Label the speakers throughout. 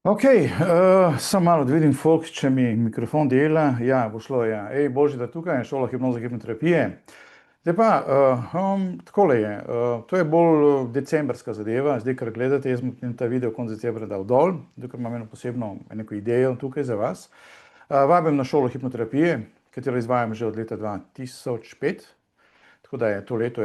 Speaker 1: Ok, sem malo, da vidim, folk, če mi mikrofon dela. Ja, bo šlo, ja. Ej, božji, da tukaj je šola hipnoze hipnoterapije. Zdaj pa, takole je, to je bolj decembrska zadeva, zdaj, kar gledate, jaz bom ta video konec decembra dal dol, dokaj imam eno posebno neko idejo tukaj za vas. Vabim na šolo hipnoterapije, katero izvajam že od leta 2005. Tako da je to leto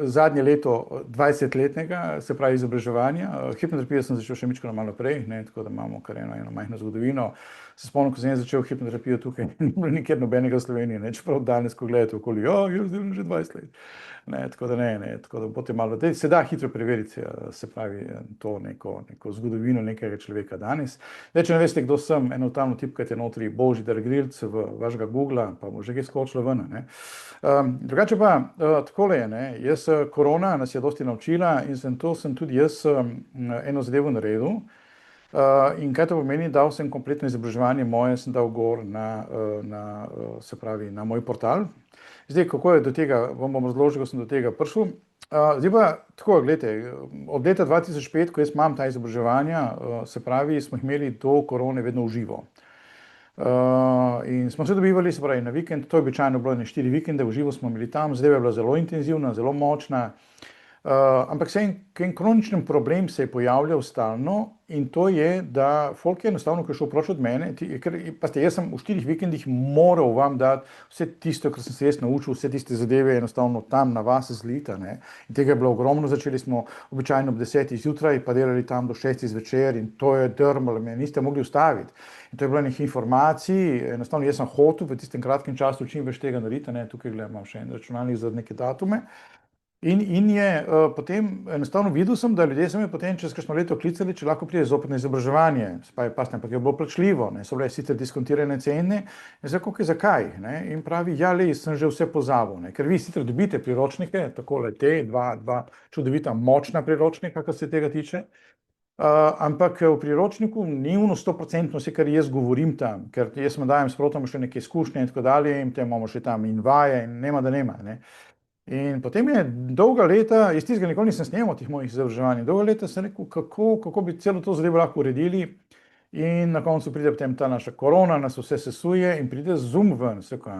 Speaker 1: zadnje leto 20-letnega, se pravi izobraževanja. Hipnoterapijo sem začel še mičkeno malo prej, ne, tako da imamo kar eno majhno zgodovino. Se spomnim, ko sem začel hipnoterapijo tukaj, ni bilo nikjer nobenega v Sloveniji, ne, čeprav danes, ko gledate okoli, jaz delam že 20 let. Ne, tako da boste malo, se da hitro preveriti, se pravi, to neko zgodovino nekega človeka danes. Zdaj, če ne veste, kdo sem, enostavno tipkajte notri Božidar Grilc v vašega Googla, pa bo že kaj skočilo ven, ne. Drugače pa, takole je, ne, korona nas je dosti naučila in sem tudi jaz eno zadevo naredil. In kaj to pomeni, dal sem kompletno izobraževanje moje, sem dal gor se pravi, na moj portal. Zdaj, kako je do tega, vam bom razložil, ko sem do tega prišel. Zdaj pa, tako, gledajte, od leta 2005, ko jaz imam ta izobraževanja, se pravi, smo imeli do korone vedno v živo. In smo se dobivali, se pravi, na vikend, to je običajno bilo 4 vikende, v živo smo imeli tam, zadeva je bila zelo intenzivna, zelo močna. Ampak en kroničen problem se je pojavljal stalno in to je, da folk je enostavno, ko je šel proč od mene, jaz sem v 4 vikendih moral vam dati vse tisto, kar sem se jaz naučil, vse tiste zadeve enostavno tam na vas zlita, ne. In tega je bilo ogromno, začeli smo običajno ob 10 zjutraj, pa delali tam do 6 zvečer in to je drmalo, me niste mogli ustaviti. In to je bilo nekaj informacij, enostavno jaz sem hotel v tistem kratkem času čim več tega narediti, ne, tukaj gledam še en računalnik za neke datume. In je potem enostavno videl sem, da ljudje so me potem čez kakšno leto klicali, če lahko pride zopet na izobraževanje, ampak je bilo plačljivo, ne, so bile sicer diskontirane cene, in zdaj, zakaj, ne, in pravi, ja, lej, sem že vse pozabil, ne, ker vi sicer dobite priročnike, takole dva čudovita, močna priročnika, kar se tega tiče, ampak v priročniku ni 100% vse, kar jaz govorim tam, ker jaz vam dajem sprotno še neke izkušnje in tako dalje, in te imamo še tam in vaje, in nema da nema, ne. In potem je dolga leta, jaz tistega nikoli nisem snemal tih mojih izobraževanj, dolga leta sem rekel, kako bi celo to zadevo lahko uredili, in na koncu pride potem ta naša korona, nas vse sesuje in pride Zoom ven, se rekel,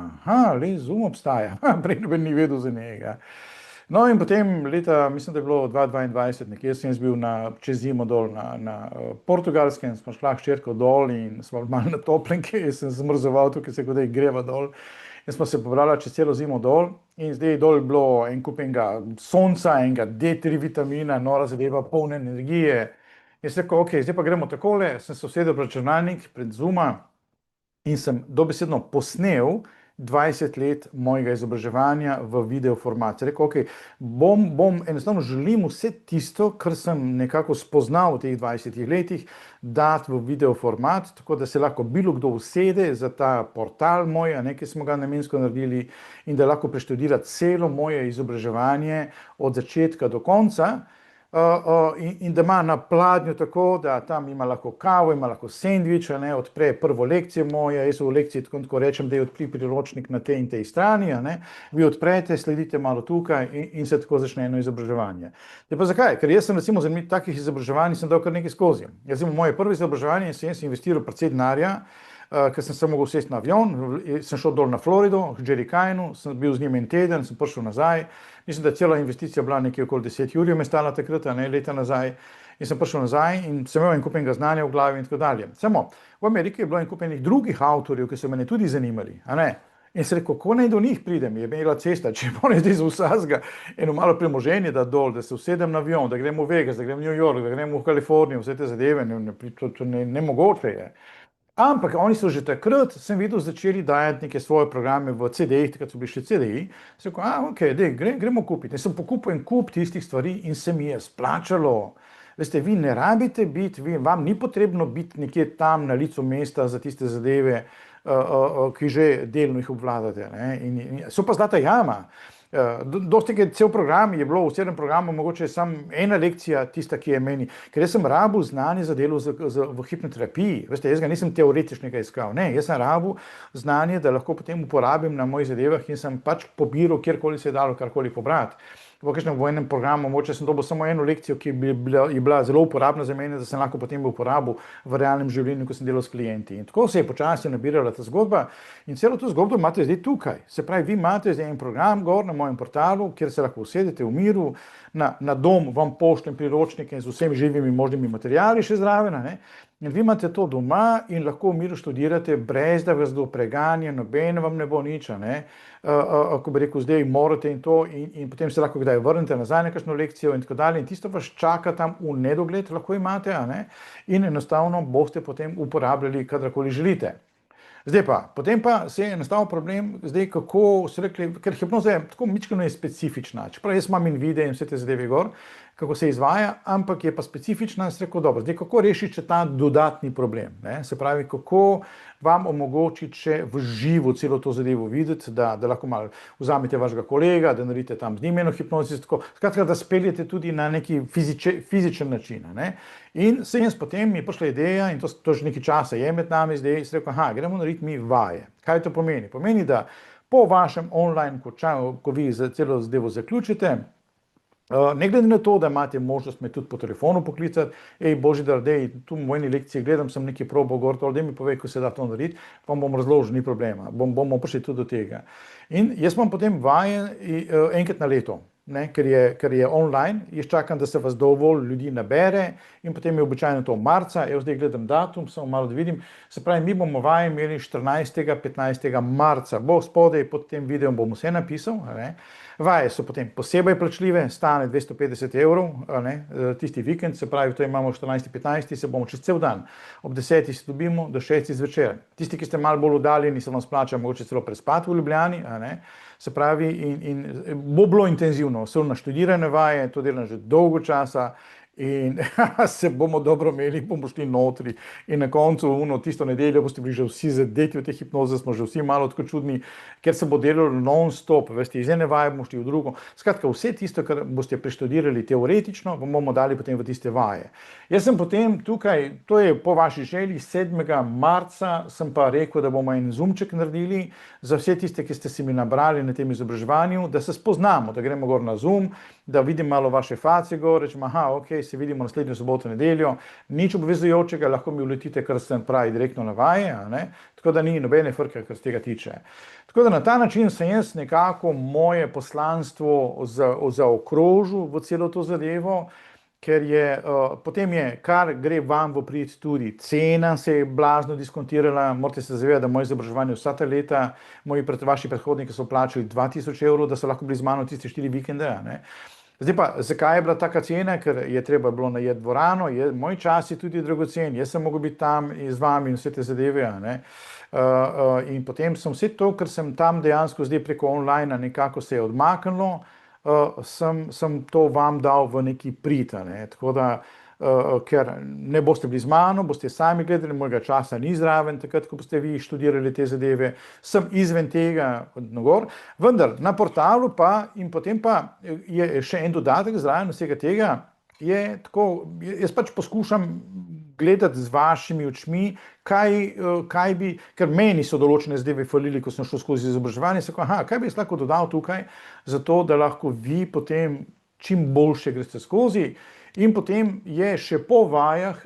Speaker 1: le Zoom obstaja, prej noben ni vedel za njega. No in potem leta, mislim, da je bilo 2022, nekje sem jaz bil čez zimo dol na Portugalskem, smo šla hčerko dol in smo malo na toplenke, jaz sem zmrzoval tukaj, se kodaj greva dol. In smo se pobrali čez celo zimo dol in zdaj dol je bilo en kup enega sonca, enega D3 vitamina, nora zadeva, polne energije. In sem rekel, ok, zdaj pa gremo takole, sem se usedel pred računalnik, pred Zooma in sem dobesedno posnel 20 let mojega izobraževanja v video format. Rekel, ok, enostavno želim vse tisto, kar sem nekako spoznal v teh 20 letih, dati v video format, tako da se lahko bilo kdo usede za ta portal moj, ki smo ga namensko naredili, in da lahko preštudira celo moje izobraževanje od začetka do konca. In da ima na pladnju tako, da tam ima lahko kavo, ima lahko sendvič, odpre prvo lekcijo moje, jaz v lekciji tako rečem, da je odpri priročnik na tej in tej strani, vi odprete, sledite malo tukaj in se tako začne eno izobraževanje. Pa zakaj? Ker jaz sem recimo za takih izobraževanj sem dal kar nekaj skozi. Jaz sem v moje prvo izobraževanje sem investiral precej denarja, ker sem se mogel sesti na avion, sem šel dol na Florido, k Jerry Kajnu, sem bil z njim en teden, sem prišel nazaj, mislim, da cela investicija bila nekaj okoli 10 ur, me stala takrat, leta nazaj, in sem prišel nazaj in sem imel en kup enega znanja v glavi in tako dalje. Samo, v Ameriki je bilo en kup enih drugih avtorjev, ki so mene tudi zanimali, in sem rekel, kako naj do njih pridem, je imela cesta, če moram zdaj z vsega eno malo premoženje da dol, da se usedem na avion, da grem v Vegas, da grem v New York, da grem v Kalifornijo, vse te zadeve, nemogoče je. Ampak oni so že takrat, sem videl, začeli dajati neke svoje programe v CD-jih, takrat so bili še CD-ji. Sem rekel, ok, gremo kupiti. In sem pokupil en kup tistih stvari in se mi je splačalo. Veste, vi ne rabite biti, vam ni potrebno biti nekje tam na licu mesta za tiste zadeve, ki že delno jih obvladate. So pa zlata jama. Dosti cel program je bilo, v celem programu mogoče samo ena lekcija tista, ki je meni, ker jaz sem rabil znanje za delo v hipnoterapiji, veste, jaz ga nisem teoretičnega iskal, ne, jaz sem rabil znanje, da lahko potem uporabim na mojih zadevah in sem pač pobiral, kjerkoli se je dalo karkoli pobrati. v kakšnem vojnem programu, mogoče sem dobil samo eno lekcijo, ki je bila zelo uporabna za mene, da sem lahko potem uporabil v realnem življenju, ko sem delal s klienti. In tako se je počasi nabirala ta zgodba in celo to zgodbo imate zdaj tukaj. Se pravi, vi imate zdaj en program gor na mojem portalu, kjer se lahko usedete v miru, na dom vam pošljem priročnike z vsemi živimi možnimi materiali še zraven, ne? In vi imate to doma in lahko v miru študirate, brez da vas kdo preganja, noben vam ne bo nič, ne? Ko bi rekel, zdaj morate in to, in potem se lahko kdaj vrnete nazaj na kakšno lekcijo in tako dalje. In tisto vas čaka tam v nedogled, lahko imate, ne? In enostavno boste potem uporabljali, kadarkoli želite. Zdaj pa, potem pa se je nastavil problem, zdaj kako so rekli, ker hipnoza je tako mičkeno je specifična, čeprav jaz imam in vide in vse te zadeve gor, kako se izvaja, ampak je pa specifična, sem rekel, dobro, zdaj kako rešiti ta dodatni problem, ne? Se pravi, kako vam omogočiti še v živo celo to zadevo videti, da lahko malo vzamete vašega kolega, da naredite tam z njim eno hipnozis, tako, skratka, da speljete tudi na neki fizičen način, ne? In se jaz potem mi je prišla ideja, in to že nekaj časa je med nami zdaj, sem rekel, gremo narediti mi vaje. Kaj to pomeni? Pomeni, da po vašem online končanju, ko vi celo zadevo zaključite, ne glede na to, da imate možnost me tudi po telefonu poklicati, Božidar, tu v mojni lekciji gledam, sem nekaj probal gor, daj mi povej, ko se da to narediti, vam bom razložil, ni problema, bomo prišli tudi do tega. In jaz imam potem vaje enkrat na leto, ne, ker je online, jaz čakam, da se vas dovolj ljudi nabere in potem je običajno to marca, zdaj gledam datum, samo malo da vidim, se pravi, mi bomo vaje imeli 14. 15. marca, bo spodaj pod tem videom bom vse napisal, ne. Vaje so potem posebej plačljive, stane 250 evrov, ne, tisti vikend, se pravi, to imamo 14. 15. se bomo čez cel dan, ob 10. se dobimo do 6. zvečer. Tisti, ki ste malo bolj oddaljeni, se vam splača mogoče celo prespati v Ljubljani, ne. Se pravi, in bo bilo intenzivno, so naštudirane vaje, to delam že dolgo časa in se bomo dobro imeli, bomo šli notri in na koncu tisto nedeljo boste bili že vsi zadeti v te hipnoze, smo že vsi malo tako čudni, ker se bo delalo non-stop, veste, iz ene vaje bomo šli v drugo. Skratka, vse tisto, kar boste preštudirali teoretično, vam bomo dali potem v tiste vaje. Jaz sem potem tukaj, to je po vaši želji, 7. marca sem pa rekel, da bomo en zoomček naredili za vse tiste, ki ste si mi nabrali na tem izobraževanju, da se spoznamo, da gremo gor na Zoom, da vidim malo vaše face gor, rečem, ok, se vidimo naslednjo soboto, nedeljo, nič obvezujočega, lahko mi uletite, kar sem pravi, direktno na vaje, ne? Tako da ni nobene frke, kar se tega tiče. Tako da na ta način sem jaz nekako moje poslanstvo zaokrožil v celo to zadevo, ker je, potem je, kar gre vam v prid tudi cena, se je blazno diskontirala, morate se zavedati, da moje izobraževanje vsa ta leta, vaši predhodniki so plačali 2000 evrov, da so lahko bili z mano tiste 4 vikende, ne. Zdaj pa, zakaj je bila taka cena, ker je treba bilo najeti dvorano, moj čas je tudi dragocen, jaz sem mogel biti tam z vami in vse te zadeve, ne. In potem sem vse to, ker sem tam dejansko zdaj preko online nekako se je odmaknilo, sem to vam dal v neki prid, ne, tako da, ker ne boste bili z mano, boste sami gledali, mojega časa ni zraven, takrat, ko boste vi študirali te zadeve, sem izven tega nagor, vendar na portalu pa in potem pa je še en dodatek zraven vsega tega, je tako, jaz pač poskušam gledati z vašimi očmi, kaj bi, ker meni so določene zadeve falili, ko sem šel skozi izobraževanje, sem rekel, kaj bi jaz lahko dodal tukaj, zato da lahko vi potem čim boljše greste skozi. In potem je še po vajah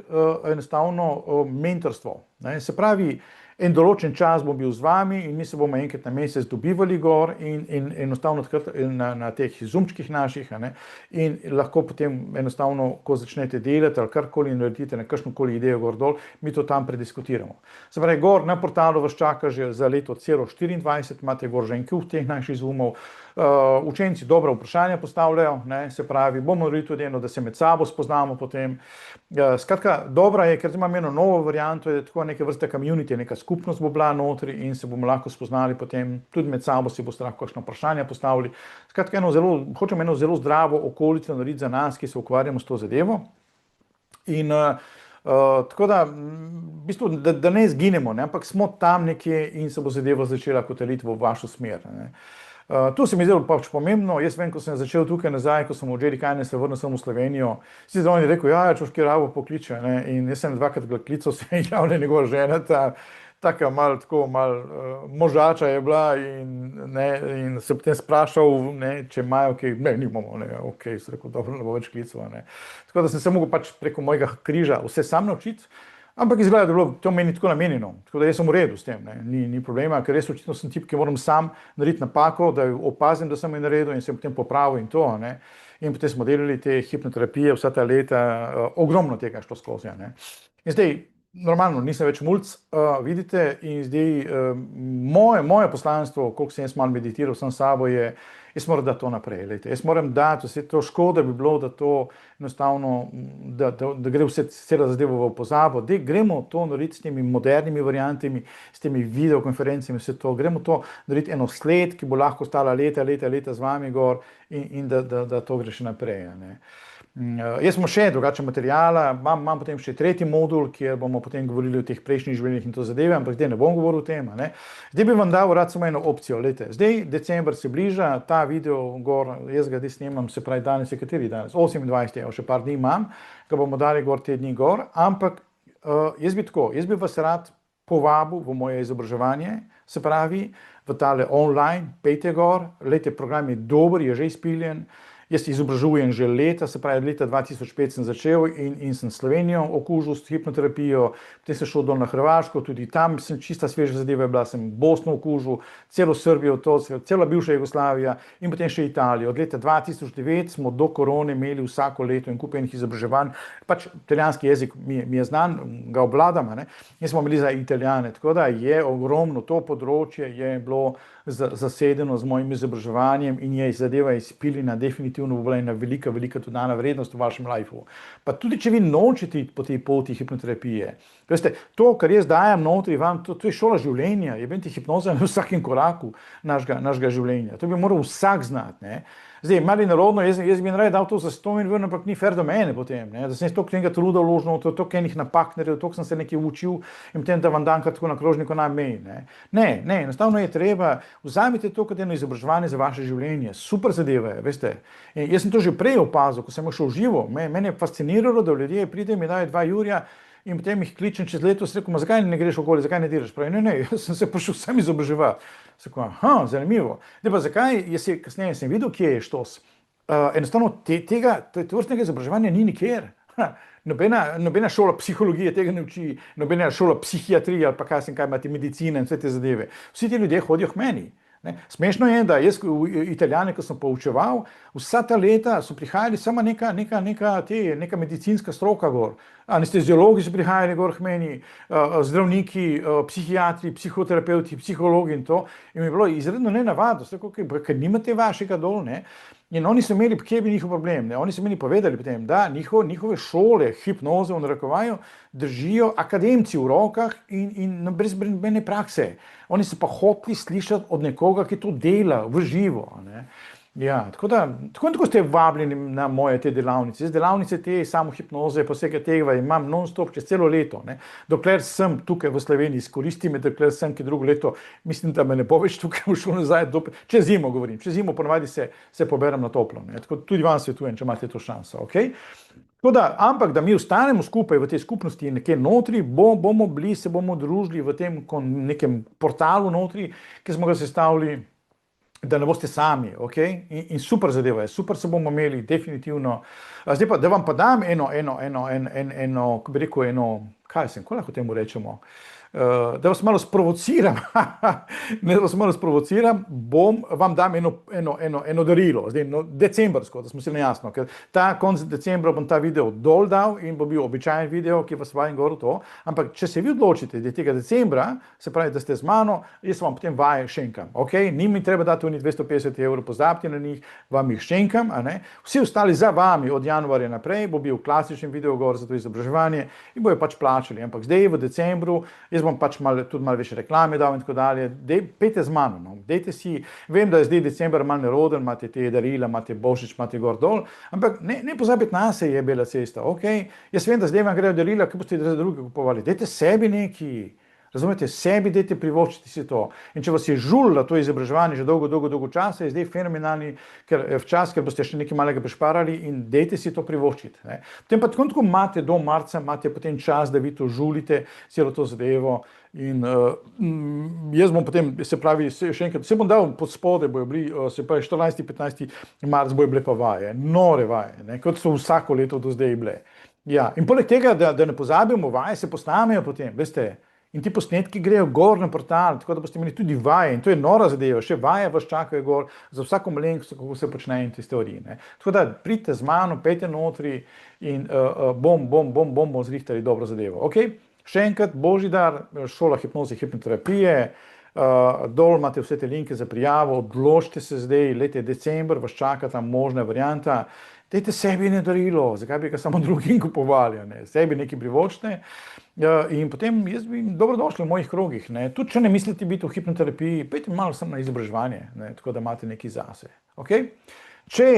Speaker 1: enostavno mentorstvo, ne. Se pravi, en določen čas bom bil z vami in mi se bomo enkrat na mesec dobivali gor in enostavno na teh zoomčkih naših, ne, in lahko potem enostavno, ko začnete delati ali karkoli naredite na kakšnokoli idejo gor dol, mi to tam prediskutiramo. Se pravi, gor na portalu vas čaka že za leto celo 24, imate gor že en kup teh naših zoomov, učenci dobra vprašanja postavljajo, ne, se pravi, bomo naredili tudi eno, da se med sabo spoznamo potem. Skratka, dobra je, ker imam eno novo varianto, je tako neke vrste community, neka skupnost bo bila notri in se bomo lahko spoznali potem, tudi med sabo si boste lahko kakšno vprašanje postavili. Skratka, hočem eno zelo zdravo okolico narediti za nas, ki se ukvarjamo s to zadevo. In tako da, v bistvu, da ne izginemo, ne, ampak smo tam nekje in se bo zadeva začela kotaliti v vašo smer, ne. To se mi zdelo pač pomembno, jaz vem, ko sem začel tukaj nazaj, ko sem od Jerry Kajne se vrnil sem v Slovenijo, si on je rekel, čuš, kjer rabo pokliče, ne, in jaz sem dvakrat klical, se je javila njegova žena, taka tako možača je bila in se potem sprašal, če imajo kaj, ne, nimamo, ne, ok, sem rekel, dobro, ne bo več klical, ne. Tako da sem se mogel pač preko mojega križa vse sam naučiti, ampak izgleda, da je bilo to meni tako namenjeno, tako da jaz sem v redu s tem, ne, ni problema, ker res očitno sem tip, ki moram sam narediti napako, da opazim, da sem jo naredil in sem potem popravil in to, ne. In potem smo delali te hipnoterapije vsa ta leta, ogromno tega šlo skozi, ne. In zdaj, normalno, nisem več mulc, vidite, in zdaj moje poslanstvo, koliko sem jaz malo meditiral sam s sabo, je, jaz moram dati to naprej, lejte. Jaz moram dati, vse to škoda bi bilo, da to enostavno, da gre cela zadeva v pozabo, da gremo to narediti s temi modernimi variantami, s temi videokonferencami, vse to, gremo to narediti eno sled, ki bo lahko stala leta z vami gor in da to gre še naprej, ne. Jaz imam še drugačen materijala, imam potem še tretji modul, kjer bomo potem govorili o teh prejšnjih življenjih in to zadeve, ampak zdaj ne bom govoril o tem, ne. Zdaj bi vam dal rad samo eno opcijo, lejte, zdaj december se bliža, ta video gor, jaz ga zdaj snemam, se pravi danes je kateri danes, 28. Še par dni imam, ga bomo dali gor te dni gor, ampak jaz bi vas rad povabil v moje izobraževanje, se pravi v tale online, pejte gor, lejte, program je dober, je že izpiljen. Jaz izobražujem že leta, se pravi, leta 2005 sem začel in sem Slovenijo okužil s hipnoterapijo, potem sem šel dol na Hrvaško, tudi tam sem čista sveža zadeva bila, sem Bosno okužil, celo Srbijo, cela bivša Jugoslavija in potem še Italijo. Od leta 2009 smo do korone imeli vsako leto en kup enih izobraževanj, pač italijanski jezik mi je znan, ga obvladam, ne, in smo imeli za Italijane, tako da je ogromno, to področje je bilo zasedeno z mojim izobraževanjem in je zadeva izpiljena, definitivno bo bila ena velika dodana vrednost v vašem lifeu. Pa tudi, če vi nočete iti po tej poti hipnoterapije, veste, to, kar jaz dajem notri vam, to je šola življenja, je biti hipnoza na vsakem koraku našega življenja. To bi moral vsak znati, ne. Zdaj, malo narodno, jaz bi raje dal to za 100 milijonov, ampak ni fair do mene potem, ne, da sem jaz toliko nekaj truda vložil, toliko enih napak naredil, toliko sem se nekaj učil in potem da vam dan tako na krožniku na mej, ne. Ne, enostavno je treba, vzamite to kot eno izobraževanje za vaše življenje, super zadeva je, veste. In jaz sem to že prej opazil, ko sem šel v živo, mene je fasciniralo, da ljudje pridejo mi dajo 2 jurja in potem jih kličem čez leto, sem rekel, zakaj ne greš okoli, zakaj ne delaš? Pravi, ne, jaz sem se prišel sam izobraževati. Sem rekel, aha, zanimivo. Zdaj pa zakaj, kasneje sem videl, kje je štos. Enostavno tega vrstnega izobraževanja ni nikjer. Nobena šola psihologije tega ne uči, nobena šola psihiatrije ali pa kaj imate medicine in vse te zadeve. Vsi ti ljudje hodijo k meni. Ne? Smešno je, da jaz Italijane, ko sem poučeval, vsa ta leta so prihajali samo neka medicinska stroka gor. Anesteziologi so prihajali gor k meni, zdravniki, psihiatri, psihoterapeuti, psihologi in to. In mi je bilo izredno nenavadno, ker nimate vašega dol, ne. In oni so imeli, kje bi njihov problem, ne? Oni so meni povedali potem, da njihove šole, hipnoze v narekovaju, držijo akademci v rokah in brez mene prakse. Oni so pa hoteli slišati od nekoga, ki to dela v živo, ne. Ja, tako ste vabljeni na moje te delavnice. Jaz delavnice te samohipnoze, pa vsega tega imam non-stop čez celo leto, ne. Dokler sem tukaj v Sloveniji, izkoristi me, dokler sem ki drugo leto, mislim, da me ne bo več tukaj šel nazaj, čez zimo govorim, čez zimo ponavadi se poberem na toplo, ne. Tako tudi vam svetujem, če imate to šanso, ok? Tako da, ampak da mi ostanemo skupaj v tej skupnosti nekje notri, se bomo družili v tem nekem portalu notri, ki smo ga sestavili, da ne boste sami, ok? In super zadeva je, super se bomo imeli, definitivno. Zdaj pa, da vam pa dam kako bi rekel, kako lahko temu rečemo, da vas malo sprovociram, vam dam eno darilo, zdaj decembrsko, da smo si najasno, ker ta konc decembra bom ta video dol dal in bo bil običajen video, ki vas vajim gor v to, ampak če se vi odločite, da je tega decembra, se pravi, da ste z mano, jaz vam potem vaje šenkam, ok? Ni mi treba dati oni 250 €, pozabite na njih, vam jih šenkam, a ne? Vsi ostali za vami od januarja naprej bo bil klasičen video gor za to izobraževanje in bojo pač plačali, ampak zdaj v decembru, jaz bom pač tudi malo več reklame dal in tako dalje, pejte z mano, no. Dejte si, vem, da je zdaj december malo neroden, imate te darila, imate božič, imate gor dol, ampak ne pozabite na se, je bela cesta, ok? Jaz vem, da zdaj vam grejo darila, ki boste za druge kupovali, dejte sebi neki, razumete, sebi dejte privoščiti si to. In če vas je žulilo to izobraževanje že dolgo časa, je zdaj fenomenalni čas, ker boste še nekaj malega prišparali in dejte si to privoščiti, ne. Potem pa tako imate do marca, imate potem čas, da vi to žulite, celo to zadevo In jaz bom potem, se pravi, še enkrat, se bom dal pod spode, bojo bili, se pravi, 14. 15. marc bojo bile pa vaje, nore vaje, ne, kot so vsako leto do zdaj bile. Ja, in poleg tega, da ne pozabimo, vaje se posnamejo potem, veste, in ti posnetki grejo gor na portal, tako da boste imeli tudi vaje in to je nora zadeva, še vaje vas čakajo gor za vsako malenkost, kako se počnejo te stvari, ne. Tako da pridite z mano, pejte notri in bomo zrihtali dobro zadevo, ok? Še enkrat, Božidar, šola hipnoze, hipnoterapije, dol imate vse te linke za prijavo, odločite se zdaj, leta je december, vas čaka ta možna varianta, dajte sebi ne darilo, zakaj bi ga samo drugim kupovali, ne? Sebi nekaj privoščite in potem jaz bi dobrodošli v mojih krogih, ne? Tudi če ne mislite biti v hipnoterapiji, pejte malo samo na izobraževanje, ne? Tako da imate nekaj zase, ok? Če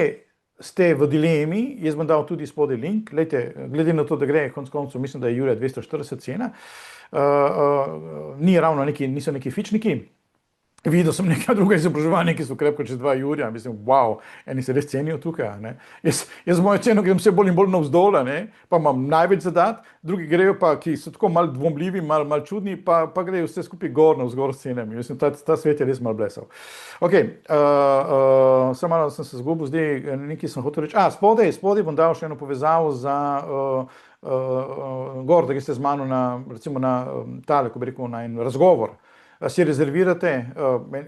Speaker 1: ste v dilemi, jaz bom dal tudi spodaj link, lejte, glede na to, da gre konec koncev, mislim, da je Jurja 240 cena, niso neki fičniki, videl sem neka druga izobraževanja, ki so krepko čez 2 jurja, mislim, wow, eni se res cenijo tukaj, ne. Jaz mojo ceno grem vse bolj in bolj navzdol, ne, pa imam največ zadat, drugi grejo pa, ki so tako malo dvomljivi, malo čudni, pa grejo vse skupaj gor navzgor s cenami, mislim, ta svet je res malo blesal. Ok, samo malo sem se zgubil, zdaj nekaj sem hotel reči, spodaj bom dal še eno povezavo za gor, da greste z mano na, recimo na tale, ko bi rekel, na en razgovor. Si rezervirate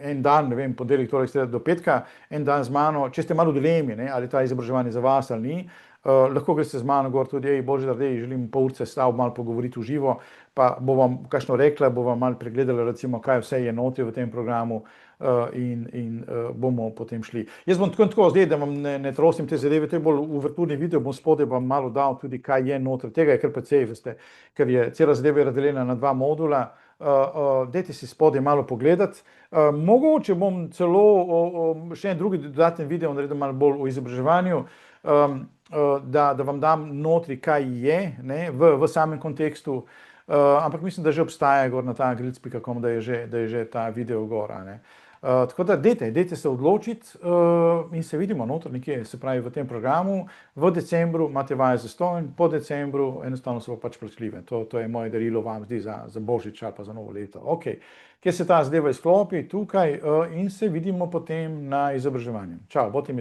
Speaker 1: en dan, ne vem, ponedeljek, torek, sreda do petka, en dan z mano, če ste malo v dilemi, ne, ali ta izobraževanje za vas ali ni, lahko greste z mano gor tudi, Božidar, želim pol ure stav malo pogovoriti v živo, pa bo vam kakšno rekla, bo vam malo pregledala, recimo, kaj vse je notri v tem programu in bomo potem šli. Jaz bom tako zdaj, da vam ne trosim te zadeve, to je bolj uverturni video, bom spodaj vam malo dal tudi, kaj je notri, tega je kar precej, veste, ker je cela zadeva je razdeljena na 2 modula, dajte si spodaj malo pogledati, mogoče bom celo še en drugi dodaten video naredil malo bolj o izobraževanju, da vam dam notri, kaj je, ne, v samem kontekstu, ampak mislim, da že obstaja gor na tagrilic.com, da je že ta video gor, ne. Tako da dajte se odločiti in se vidimo noter nekje, se pravi v tem programu, v decembru imate vaje zastonj, po decembru enostavno so pač plačljive, to je moje darilo vam zdi za Božič ali pa za novo leto, ok, kjer se ta zadeva izklopi tukaj in se vidimo potem na izobraževanju. Čau, bote mi